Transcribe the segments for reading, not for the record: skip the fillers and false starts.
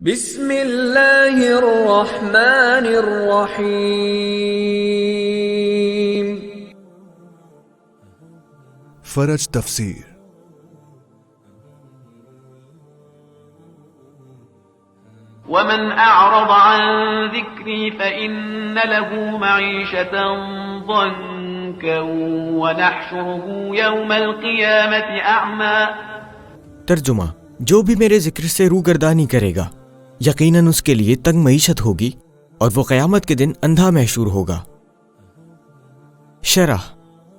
بسم اللہ الرحمن الرحیم۔ فرج تفسیر۔ ومن أعرض عن ذكري فإن له معيشة ضنكا ونحشره يوم القيامة أعمى۔ ترجمہ: جو بھی میرے ذکر سے روگردانی کرے گا یقیناً اس کے لیے تنگ معیشت ہوگی اور وہ قیامت کے دن اندھا محشور ہوگا۔ شرح: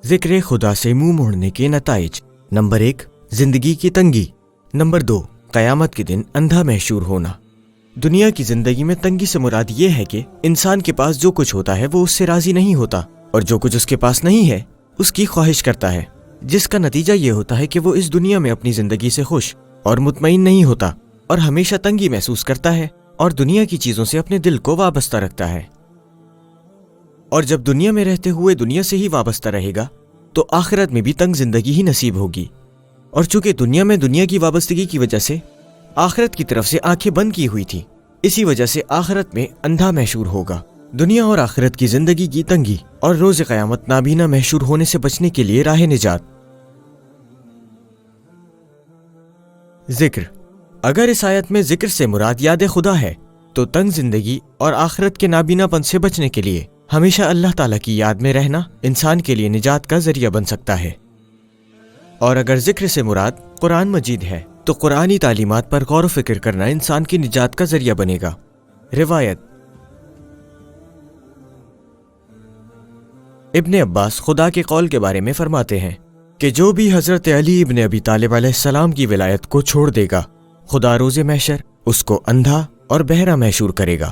ذکر خدا سے منہ موڑنے کے نتائج۔ نمبر 1، زندگی کی تنگی۔ نمبر 2، قیامت کے دن اندھا محشور ہونا۔ دنیا کی زندگی میں تنگی سے مراد یہ ہے کہ انسان کے پاس جو کچھ ہوتا ہے وہ اس سے راضی نہیں ہوتا، اور جو کچھ اس کے پاس نہیں ہے اس کی خواہش کرتا ہے، جس کا نتیجہ یہ ہوتا ہے کہ وہ اس دنیا میں اپنی زندگی سے خوش اور مطمئن نہیں ہوتا اور ہمیشہ تنگی محسوس کرتا ہے اور دنیا کی چیزوں سے اپنے دل کو وابستہ رکھتا ہے۔ اور جب دنیا میں رہتے ہوئے دنیا سے ہی وابستہ رہے گا تو آخرت میں بھی تنگ زندگی ہی نصیب ہوگی، اور چونکہ دنیا میں دنیا کی وابستگی کی وجہ سے آخرت کی طرف سے آنکھیں بند کی ہوئی تھی، اسی وجہ سے آخرت میں اندھا محشور ہوگا۔ دنیا اور آخرت کی زندگی کی تنگی اور روز قیامت نابینا محشور ہونے سے بچنے کے لیے راہ نجات۔ ذکر۔ اگر اس آیت میں ذکر سے مراد یاد خدا ہے تو تنگ زندگی اور آخرت کے نابینا پن سے بچنے کے لیے ہمیشہ اللہ تعالیٰ کی یاد میں رہنا انسان کے لیے نجات کا ذریعہ بن سکتا ہے، اور اگر ذکر سے مراد قرآن مجید ہے تو قرآنی تعلیمات پر غور و فکر کرنا انسان کی نجات کا ذریعہ بنے گا۔ روایت: ابن عباس خدا کے قول کے بارے میں فرماتے ہیں کہ جو بھی حضرت علی ابن ابی طالب علیہ السلام کی ولایت کو چھوڑ دے گا، خدا روز محشر اس کو اندھا اور بہرا محشور کرے گا۔